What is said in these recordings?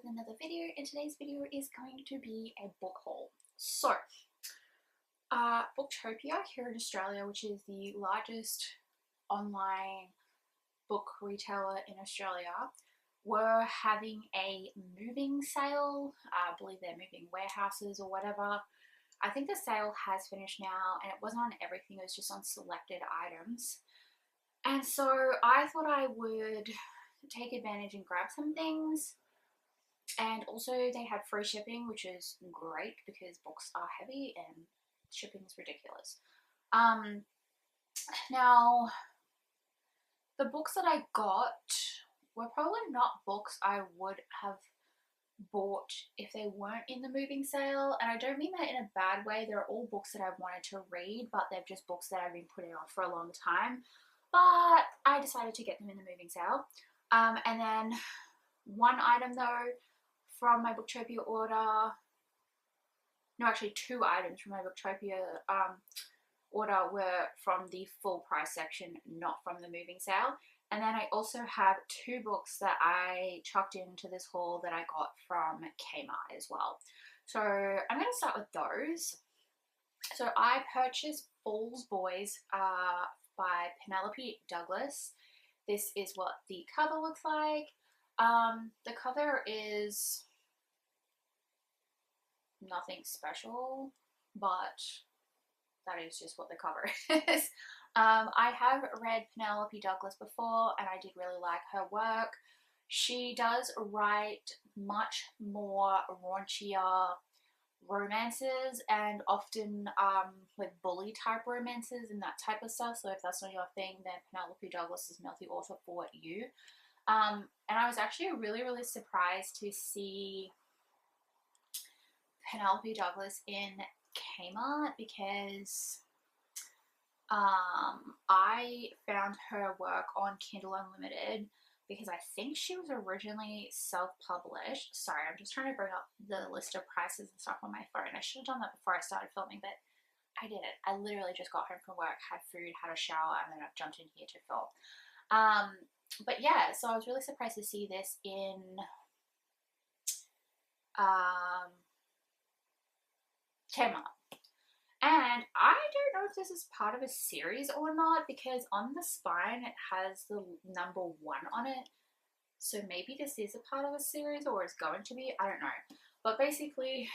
another video, and today's video is going to be a book haul. So, Booktopia here in Australia, which is the largest online book retailer in Australia, were having a moving sale. I believe they're moving warehouses or whatever. I think the sale has finished now, and it wasn't on everything, it was just on selected items. And so I thought I would take advantage and grab some things. And also they had free shipping, which is great because books are heavy and shipping is ridiculous. Now, the books that I got were probably not books I would have bought if they weren't in the moving sale, and I don't mean that in a bad way. They're all books that I've wanted to read, but they're just books that I've been putting off for a long time, but I decided to get them in the moving sale. And then one item though from my Booktopia order, no, actually two items from my Booktopia order were from the full price section, not from the moving sale. And then I also have two books that I chucked into this haul that I got from Kmart as well. So I'm going to start with those. So I purchased Fool's Boys by Penelope Douglas. This is what the cover looks like. The cover is nothing special, but that is just what the cover is. I have read Penelope Douglas before and I did really like her work. She does write much more raunchier romances and often like bully type romances and that type of stuff. So if that's not your thing, then Penelope Douglas is not the author for you. And I was actually really surprised to see Penelope Douglas in Kmart because I found her work on Kindle Unlimited because I think she was originally self-published. Sorry, I'm just trying to bring up the list of prices and stuff on my phone. I should have done that before I started filming, but I didn't. I literally just got home from work, had food, had a shower, and then I've jumped in here to film. But yeah, so I was really surprised to see this in Kmart. And I don't know if this is part of a series or not because on the spine it has the number 1 on it. So maybe this is a part of a series or is going to be, I don't know. But basically,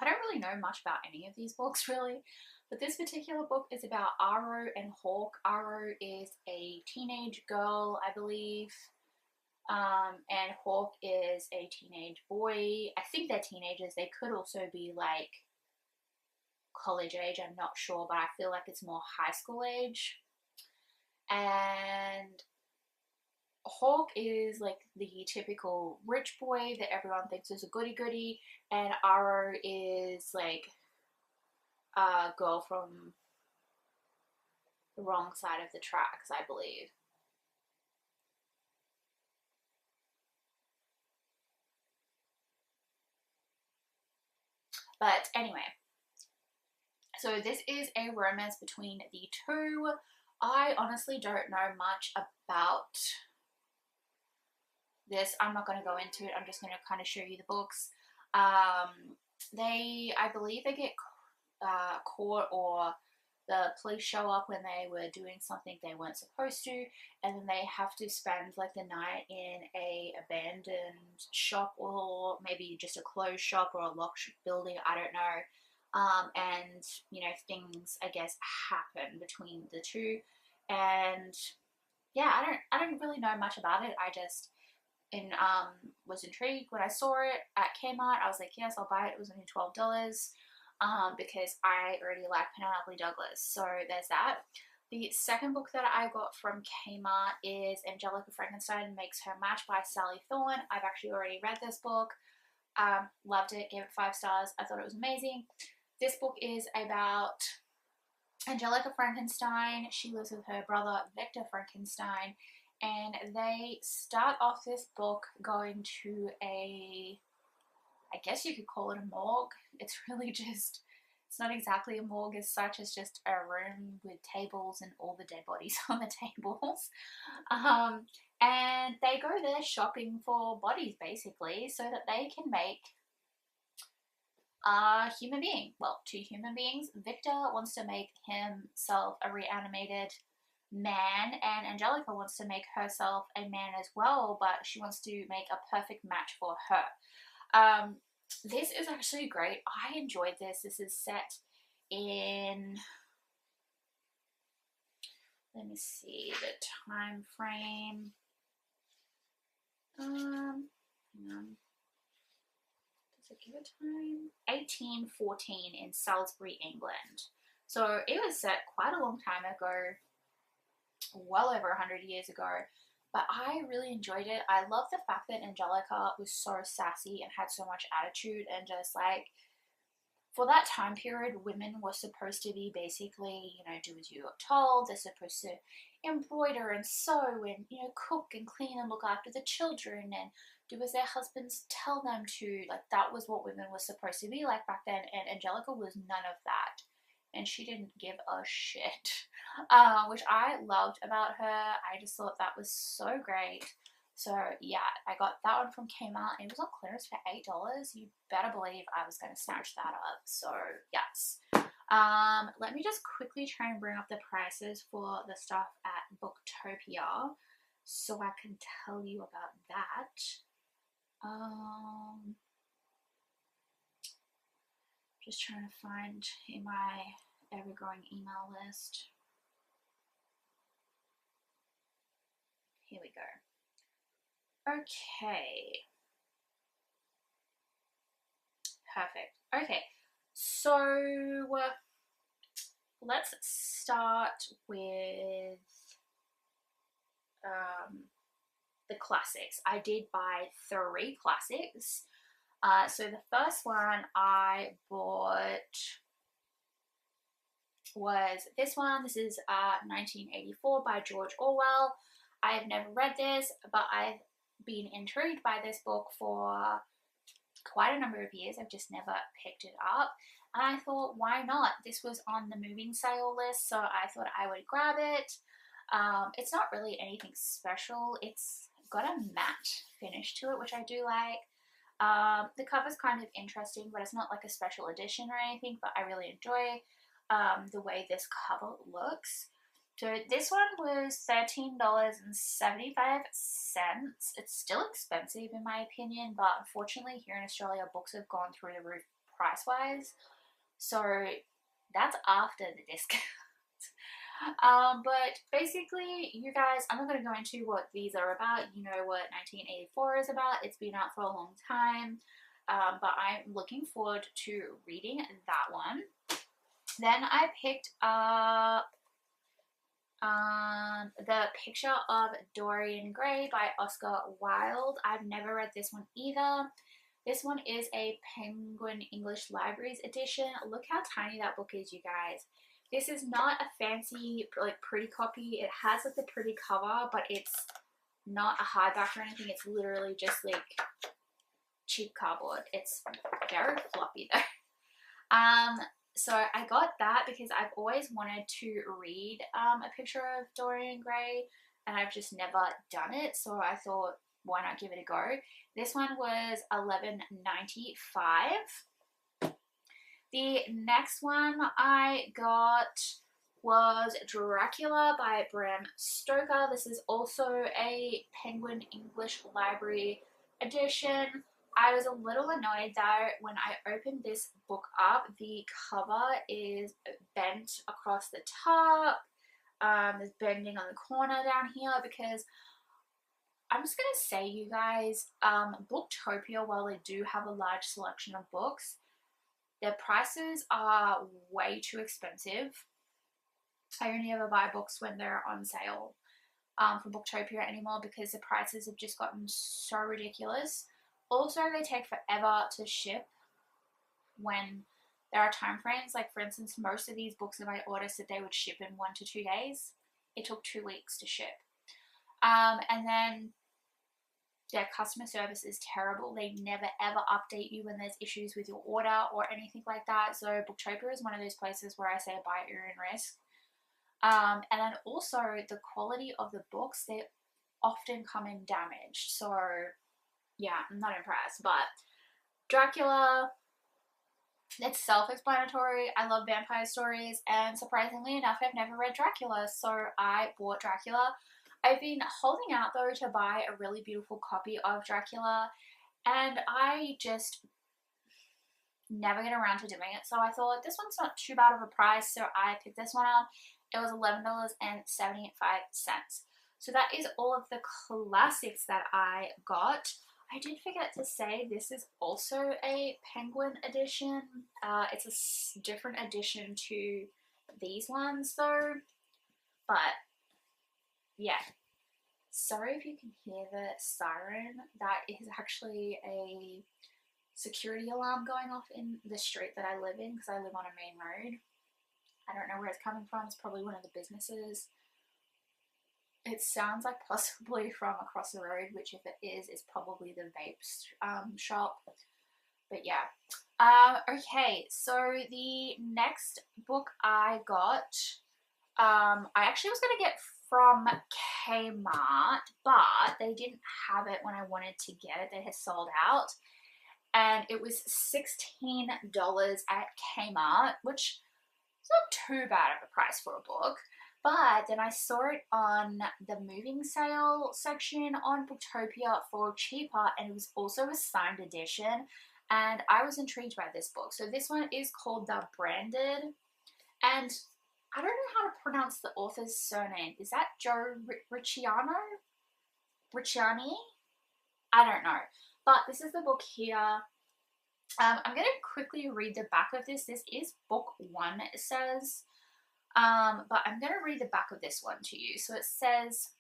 I don't really know much about any of these books really. But this particular book is about Aro and Hawk. Aro is a teenage girl, I believe. And Hawk is a teenage boy. I think they're teenagers. They could also be like college age, I'm not sure, but I feel like it's more high school age. And Hawk is like the typical rich boy that everyone thinks is a goody-goody, and Aro is like a girl from the wrong side of the tracks, I believe. But anyway, so this is a romance between the two. I honestly don't know much about this. I'm not going to go into it. I'm just going to kind of show you the books. I believe they get caught, or the police show up when they were doing something they weren't supposed to, and then they have to spend like the night in a abandoned shop, or maybe just a closed shop or a locked building, I don't know. And you know, things I guess happen between the two, and yeah, I don't really know much about it. I just was intrigued when I saw it at Kmart. I was like, yes, I'll buy it. It was only $12 because I already like Penelope Douglas, so there's that. The second book that I got from Kmart is Angelica Frankenstein Makes Her Match by Sally Thorne. I've actually already read this book. Loved it, gave it 5 stars. I thought it was amazing. This book is about Angelica Frankenstein. She lives with her brother Victor Frankenstein, and they start off this book going to a, I guess you could call it a morgue. It's really just It's not exactly a morgue as such, it's just a room with tables and all the dead bodies on the tables. And they go there shopping for bodies basically so that they can make a human being. Well, two human beings. Victor wants to make himself a reanimated man, and Angelica wants to make herself a man as well, but she wants to make a perfect match for her. This is actually great. I enjoyed this. This is set in, let me see the time frame. Hang on. Does it give a time? 1814 in Salisbury, England. So it was set quite a long time ago, well over 100 years ago, but I really enjoyed it. I love the fact that Angelica was so sassy and had so much attitude, and just like, for that time period, women were supposed to be basically, you know, do as you got told. They're supposed to embroider and sew and, you know, cook and clean and look after the children and do as their husbands tell them to. Like, that was what women were supposed to be like back then, and Angelica was none of that. And she didn't give a shit, which I loved about her. I just thought that was so great. So yeah, I got that one from Kmart. It was on clearance for $8. You better believe I was going to snatch that up. So yes. Let me just quickly try and bring up the prices for the stuff at Booktopia so I can tell you about that. Just trying to find in my ever-growing email list. Here we go. Okay. Perfect. Okay, so let's start with the classics. I did buy 3 classics. So the first one I bought was this one. This is 1984 by George Orwell. I have never read this, but I've been intrigued by this book for quite a number of years. I've just never picked it up, and I thought, why not? This was on the moving sale list, so I thought I would grab it. It's not really anything special. It's got a matte finish to it, which I do like. The cover's kind of interesting, but it's not like a special edition or anything, but I really enjoy the way this cover looks. So this one was $13.75. It's still expensive in my opinion, but unfortunately here in Australia, books have gone through the roof price-wise. So that's after the discount. But basically, you guys, I'm not going to go into what these are about. You know what 1984 is about. It's been out for a long time. But I'm looking forward to reading that one. Then I picked up The Picture of Dorian Gray by Oscar Wilde. I've never read this one either. This one is a Penguin English Libraries edition. Look how tiny that book is, you guys. This is not a fancy, like, pretty copy. It has, like, the pretty cover, but it's not a hardback or anything. It's literally just, like, cheap cardboard. It's very floppy, though. So I got that because I've always wanted to read A Picture of Dorian Gray, and I've just never done it. So I thought, why not give it a go? This one was $11.95. The next one I got was Dracula by Bram Stoker. This is also a Penguin English Library edition. I was a little annoyed that when I opened this book up, the cover is bent across the top. There's bending on the corner down here, because I'm just going to say, you guys, Booktopia, while they do have a large selection of books, their prices are way too expensive. I only ever buy books when they're on sale from Booktopia anymore, because the prices have just gotten so ridiculous. Also, they take forever to ship when there are time frames. Like, for instance, most of these books that I ordered said they would ship in 1 to 2 days. It took 2 weeks to ship. And then Their customer service is terrible. They never ever update you when there's issues with your order or anything like that. So Booktopia is one of those places where I say buy at your own risk. And then also the quality of the books, they often come in damaged. So yeah, I'm not impressed. But Dracula, it's self-explanatory. I love vampire stories, and surprisingly enough, I've never read Dracula, so I bought Dracula. I've been holding out though to buy a really beautiful copy of Dracula, and I just never get around to doing it. So I thought this one's not too bad of a price, so I picked this one up. It was $11.75. So that is all of the classics that I got. I did forget to say this is also a Penguin edition. It's a different edition to these ones though, but yeah. Sorry if you can hear the siren. That is actually a security alarm going off in the street that I live in because I live on a main road. I don't know where it's coming from. It's probably one of the businesses. It sounds like possibly from across the road, which if it is, it's probably the vape shop. But yeah. Okay, so the next book I got, I actually was going to get from Kmart, but they didn't have it when I wanted to get it. They had sold out. And it was $16 at Kmart, which is not too bad of a price for a book. But then I saw it on the moving sale section on Booktopia for cheaper, and it was also a signed edition, and I was intrigued by this book. So this one is called The Branded, and I don't know how to pronounce the author's surname. Is that Joe Ricciani? I don't know. But this is the book here. I'm going to quickly read the back of this. This is book 1, it says. But I'm going to read the back of this one to you. So it says,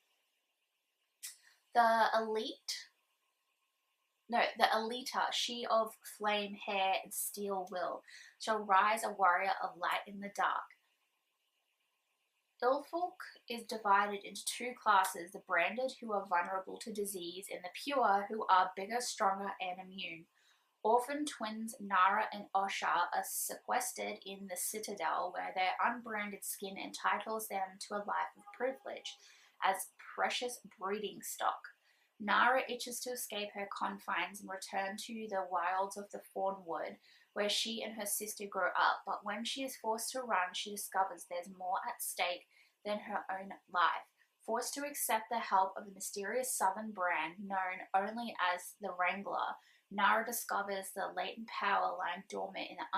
the Alita, she of flame hair and steel will, shall rise a warrior of light in the dark. Ilfolk is divided into 2 classes, the branded, who are vulnerable to disease, and the pure, who are bigger, stronger, and immune. Orphan twins Nara and Osha are sequestered in the Citadel, where their unbranded skin entitles them to a life of privilege as precious breeding stock. Nara itches to escape her confines and return to the wilds of the Fawnwood, where she and her sister grow up, but when she is forced to run, she discovers there's more at stake than her own life. Forced to accept the help of a mysterious southern brand known only as the Wrangler, Nara discovers the latent power lying dormant in the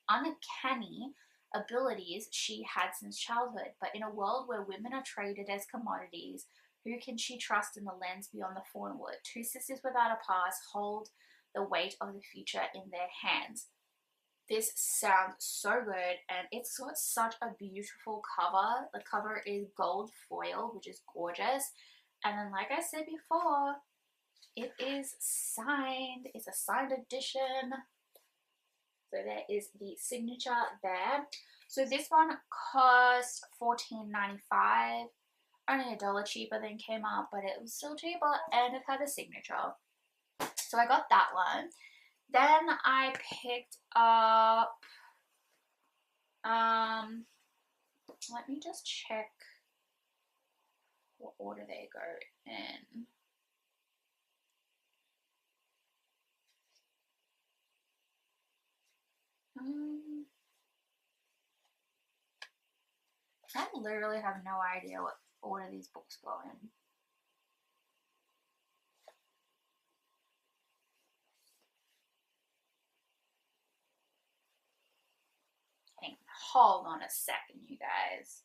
uncanny abilities she had since childhood. But in a world where women are traded as commodities, who can she trust in the lands beyond the Fawnwood? 2 sisters without a past hold the weight of the future in their hands. This sounds so good, and it's got such a beautiful cover. The cover is gold foil, which is gorgeous. And then, like I said before, it is signed. It's a signed edition. So there is the signature there. So this one cost $14.95. Only $1 cheaper than Kmart, but it was still cheaper, and it had a signature. So I got that one. Then I picked up, let me just check what order they go in. I literally have no idea what order these books go in. Hold on a second, you guys.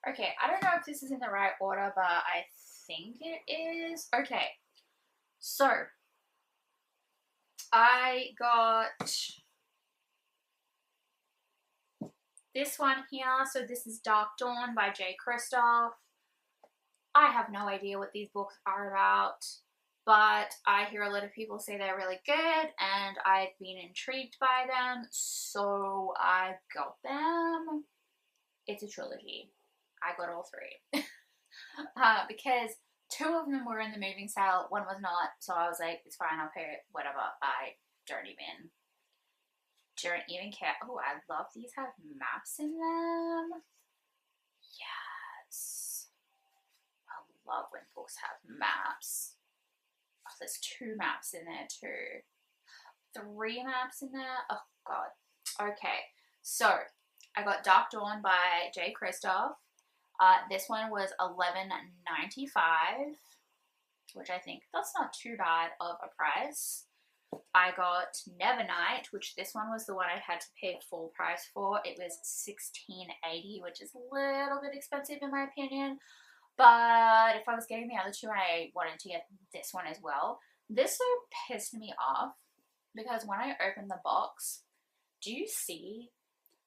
Okay, I don't know if this is in the right order, but I think it is. Okay, so I got this one here. So this is Dark Dawn by J. Kristoff. I have no idea what these books are about, but I hear a lot of people say they're really good and I've been intrigued by them, so I got them. It's a trilogy. I got all three. Because two of them were in the moving sale, one was not, so I was like, it's fine, I'll pay it, whatever. I don't even care. Oh, I love these have maps in them. Yes. I love when books have maps. Oh, there's 2 maps in there too. 3 maps in there. Oh god. Okay, so I got Dark Dawn by J. Kristoff. This one was $11.95, which I think that's not too bad of a price. I got Nevernight, which this one was the one I had to pay full price for. It was $16.80, which is a little bit expensive in my opinion. But if I was getting the other 2, I wanted to get this one as well. This so pissed me off because when I opened the box, do you see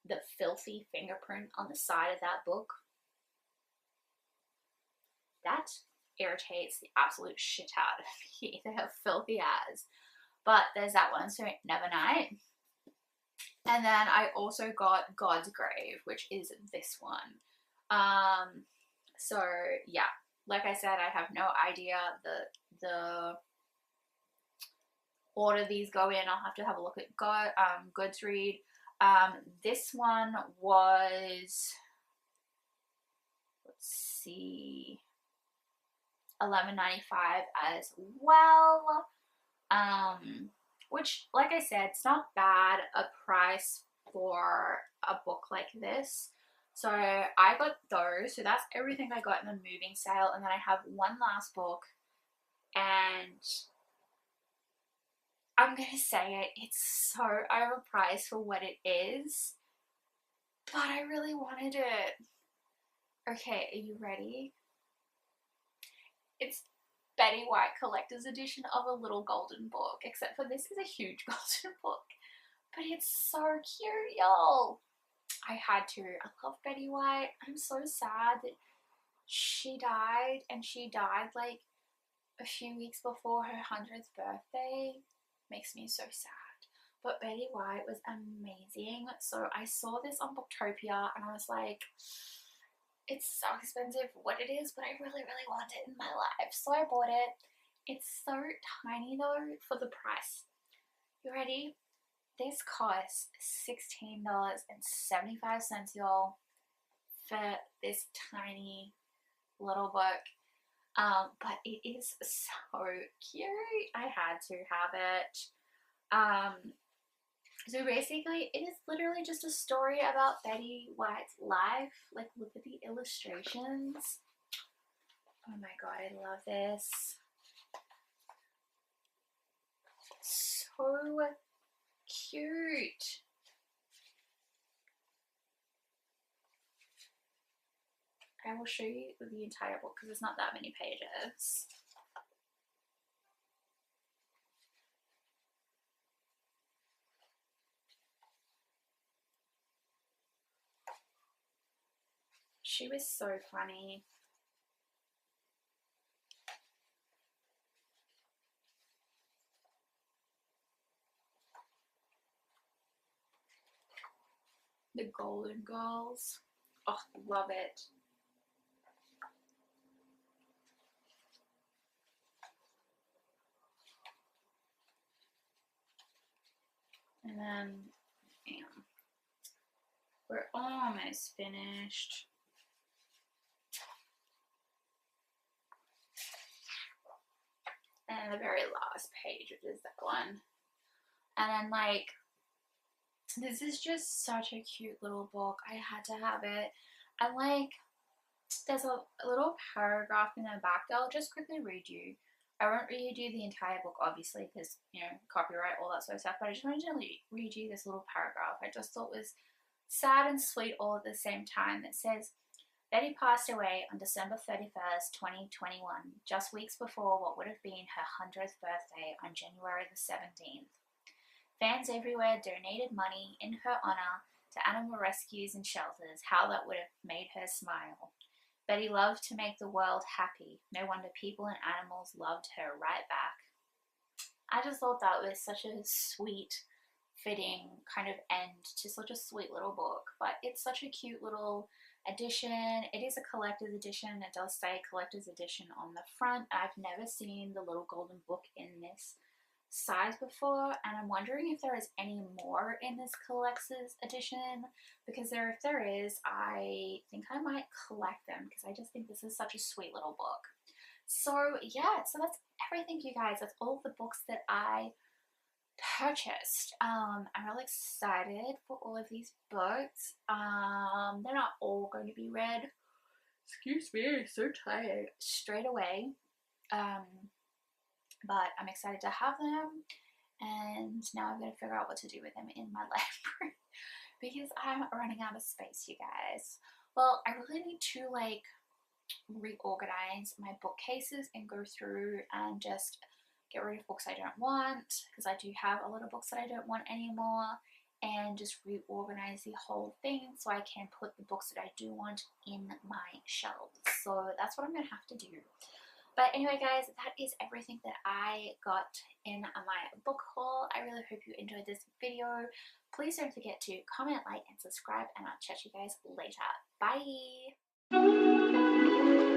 the filthy fingerprint on the side of that book? That irritates the absolute shit out of me. They have filthy as. But there's that one, so Nevernight. And then I also got God's Grave, which is this one. So yeah, like I said, I have no idea the order these go in. I'll have to have a look at Goodreads. This one was, let's see, $11.95 as well. Which, like I said, it's not bad a price for a book like this. So I got those. So that's everything I got in the moving sale. And then I have one last book. And I'm going to say it. It's so overpriced for what it is. But I really wanted it. Okay, are you ready? It's Betty White Collector's Edition of a Little Golden Book. Except for this is a huge golden book. But it's so cute, y'all. I had to. I love Betty White. I'm so sad that she died, and she died like a few weeks before her 100th birthday. Makes me so sad. But Betty White was amazing. So I saw this on Booktopia and I was like, it's so expensive for what it is, but I really, really want it in my life. So I bought it. It's so tiny though for the price. You ready? This costs $16.75, y'all, for this tiny little book. But it is so cute. I had to have it. So basically, it is literally just a story about Betty White's life. Like, look at the illustrations. Oh my god, I love this. So cute. I will show you the entire book because it's not that many pages. She was so funny. The Golden Girls. Oh, love it. And then, bam. We're almost finished. And the very last page, which is that one. And then, like, this is just such a cute little book. I had to have it. And, like, there's a little paragraph in the back that I'll just quickly read you. I won't read you the entire book, obviously, because, you know, copyright, all that sort of stuff. But I just wanted to read you this little paragraph. I just thought was sad and sweet all at the same time. It says, Betty passed away on December 31st, 2021, just weeks before what would have been her 100th birthday on January the 17th. Fans everywhere donated money in her honor to animal rescues and shelters. How that would have made her smile. Betty loved to make the world happy. No wonder people and animals loved her right back. I just thought that was such a sweet, fitting kind of end to such a sweet little book. But it's such a cute little edition. It is a collector's edition. It does say collector's edition on the front. I've never seen the little golden book in this size before, and I'm wondering if there is any more in this collector's edition, because if there is, I think I might collect them because I just think this is such a sweet little book. So yeah, so that's everything, you guys. That's all the books that I purchased. I'm really excited for all of these books. They're not all going to be read. Excuse me, I'm so tired. Straight away. But I'm excited to have them, and now I'm going to figure out what to do with them in my library because I'm running out of space, you guys. Well, I really need to like reorganize my bookcases and go through and just get rid of books I don't want, because I do have a lot of books that I don't want anymore, and just reorganize the whole thing so I can put the books that I do want in my shelves. So that's what I'm going to have to do. But anyway, guys, that is everything that I got in my book haul. I really hope you enjoyed this video. Please don't forget to comment, like, and subscribe, and I'll chat to you guys later. Bye!